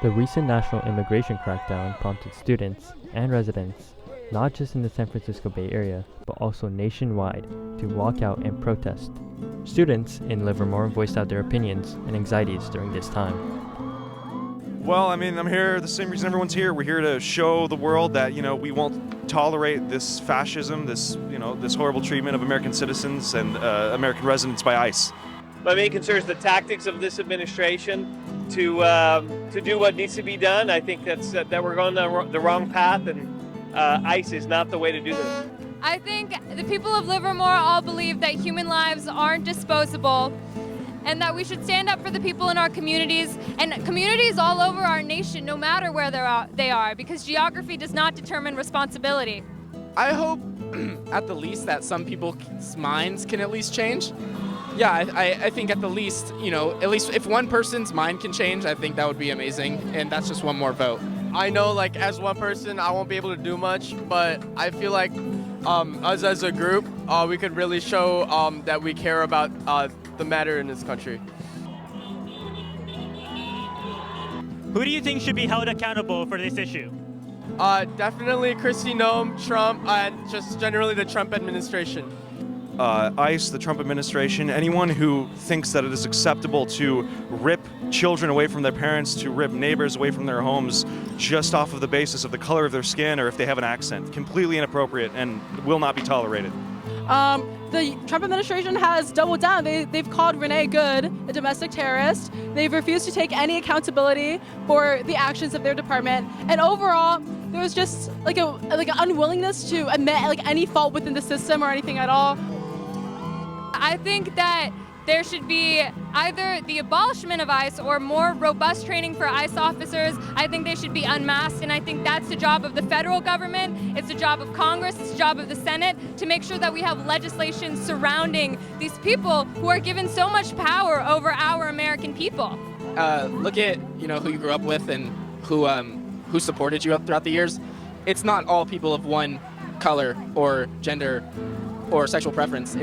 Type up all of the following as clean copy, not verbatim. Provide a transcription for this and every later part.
The recent national immigration crackdown prompted students and residents, not just in the San Francisco Bay Area, but also nationwide, to walk out and protest. Students in Livermore voiced out their opinions and anxieties during this time. Well, I'm here the same reason everyone's here. We're here to show the world that, we won't tolerate this fascism, this horrible treatment of American citizens and American residents by ICE. My main concern is the tactics of this administration to do what needs to be done. I think that we're going the wrong path, and ICE is not the way to do this. I think the people of Livermore all believe that human lives aren't disposable, and that we should stand up for the people in our communities and communities all over our nation, no matter where they are, because geography does not determine responsibility. I hope, at the least, that some people's minds can at least change. Yeah, I think at the least, at least if one person's mind can change, I think that would be amazing, and that's just one more vote. I know, as one person, I won't be able to do much, but I feel like us as a group, we could really show that we care about the matter in this country. Who do you think should be held accountable for this issue? Definitely Kristi Noem, Trump, and just generally the Trump administration. ICE, the Trump administration, anyone who thinks that it is acceptable to rip children away from their parents, to rip neighbors away from their homes just off of the basis of the color of their skin or if they have an accent. Completely inappropriate and will not be tolerated. The Trump administration has doubled down. They've called Renee Good a domestic terrorist. They've refused to take any accountability for the actions of their department. And overall, there was just like an unwillingness to admit any fault within the system or anything at all. I think that there should be either the abolishment of ICE or more robust training for ICE officers. I think they should be unmasked, and I think that's the job of the federal government, it's the job of Congress, it's the job of the Senate to make sure that we have legislation surrounding these people who are given so much power over our American people. Look at, who you grew up with and who supported you throughout the years. It's not all people of one color or gender or sexual preference.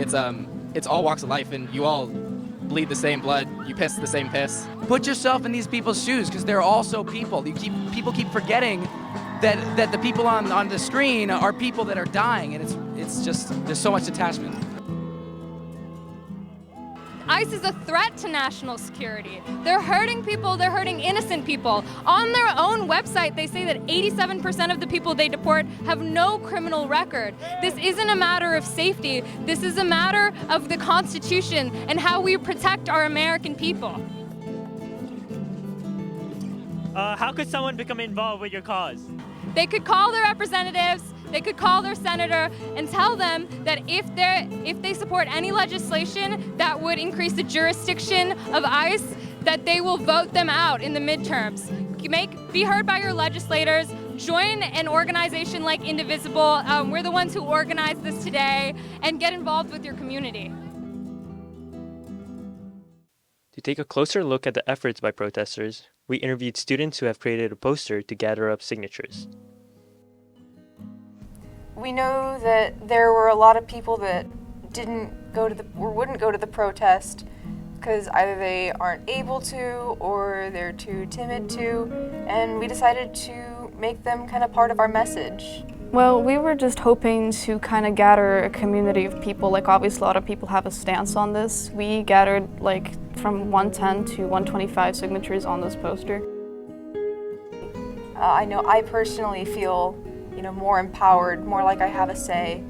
It's all walks of life, and you all bleed the same blood. You piss the same piss. Put yourself in these people's shoes, because they're also people. People keep forgetting that the people on the screen are people that are dying, and it's just there's so much detachment. ICE is a threat to national security. They're hurting people, they're hurting innocent people. On their own website, they say that 87% of the people they deport have no criminal record. This isn't a matter of safety, this is a matter of the Constitution and how we protect our American people. How could someone become involved with your cause? They could call their representatives, they could call their senator and tell them that if they support any legislation that would increase the jurisdiction of ICE, that they will vote them out in the midterms. Be heard by your legislators. Join an organization like Indivisible. We're the ones who organized this today, and get involved with your community. To take a closer look at the efforts by protesters, we interviewed students who have created a poster to gather up signatures. We know that there were a lot of people that wouldn't go to the protest because either they aren't able to or they're too timid to, and we decided to make them kind of part of our message. Well, we were just hoping to kind of gather a community of people. Obviously a lot of people have a stance on this. We gathered from 110 to 125 signatures on this poster. I know I personally feel more empowered, more like I have a say.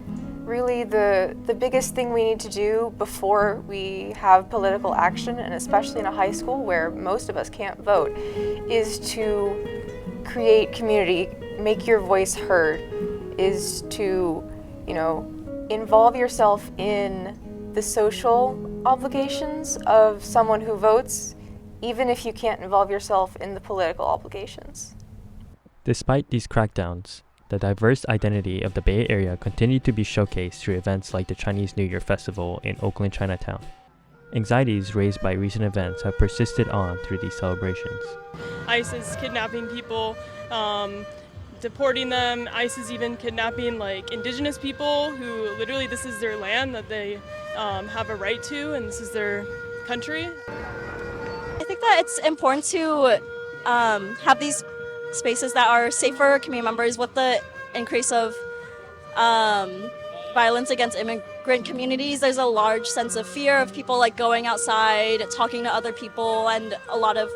Really, the biggest thing we need to do before we have political action, and especially in a high school where most of us can't vote, is to create community, make your voice heard, is to, involve yourself in the social obligations of someone who votes, even if you can't involve yourself in the political obligations. Despite these crackdowns, the diverse identity of the Bay Area continued to be showcased through events like the Chinese New Year Festival in Oakland, Chinatown. Anxieties raised by recent events have persisted on through these celebrations. ICE is kidnapping people, deporting them. ICE is even kidnapping indigenous people who literally this is their land that they have a right to, and this is their country. I think that it's important to have these spaces that are safe for community members. With the increase of violence against immigrant communities, there's a large sense of fear of people like going outside, talking to other people, and a lot of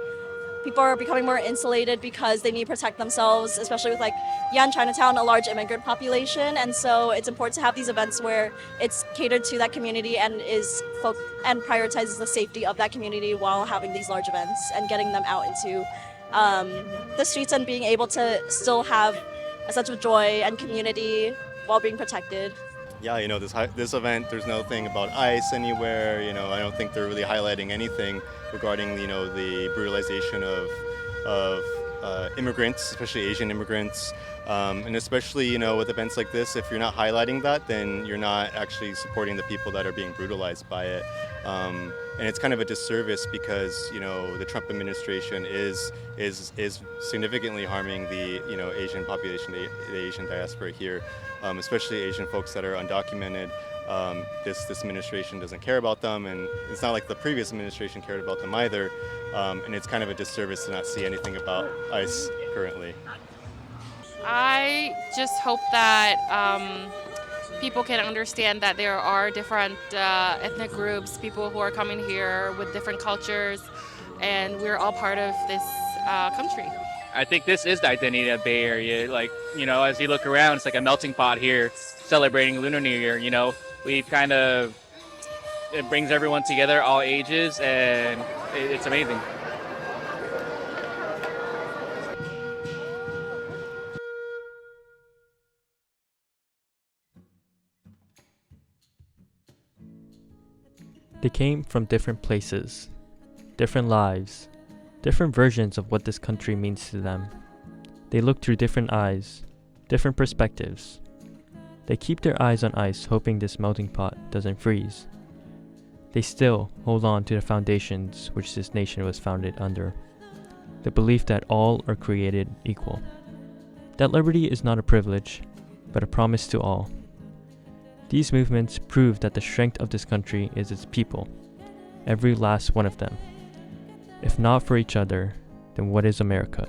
people are becoming more insulated because they need to protect themselves, especially with like in Chinatown, a large immigrant population. And so it's important to have these events where it's catered to that community and and prioritizes the safety of that community while having these large events and getting them out into the streets and being able to still have a sense of joy and community while being protected. Yeah, you know, this event, there's nothing about ICE anywhere. You know, I don't think they're really highlighting anything regarding, you know, the brutalization of immigrants, especially Asian immigrants. And especially, you know, with events like this, if you're not highlighting that, then you're not actually supporting the people that are being brutalized by it. And it's kind of a disservice because, you know, the Trump administration is significantly harming the, you know, Asian population, the Asian diaspora here, especially Asian folks that are undocumented. This administration doesn't care about them, and it's not like the previous administration cared about them either. And it's kind of a disservice to not see anything about ICE currently. I just hope that people can understand that there are different ethnic groups, people who are coming here with different cultures, and we're all part of this country. I think this is the identity of Bay Area. Like, you know, as you look around, it's like a melting pot here, celebrating Lunar New Year. You know, it brings everyone together, all ages, and it's amazing. They came from different places, different lives, different versions of what this country means to them. They look through different eyes, different perspectives. They keep their eyes on ice, hoping this melting pot doesn't freeze. They still hold on to the foundations which this nation was founded under. The belief that all are created equal. That liberty is not a privilege, but a promise to all. These movements prove that the strength of this country is its people, every last one of them. If not for each other, then what is America?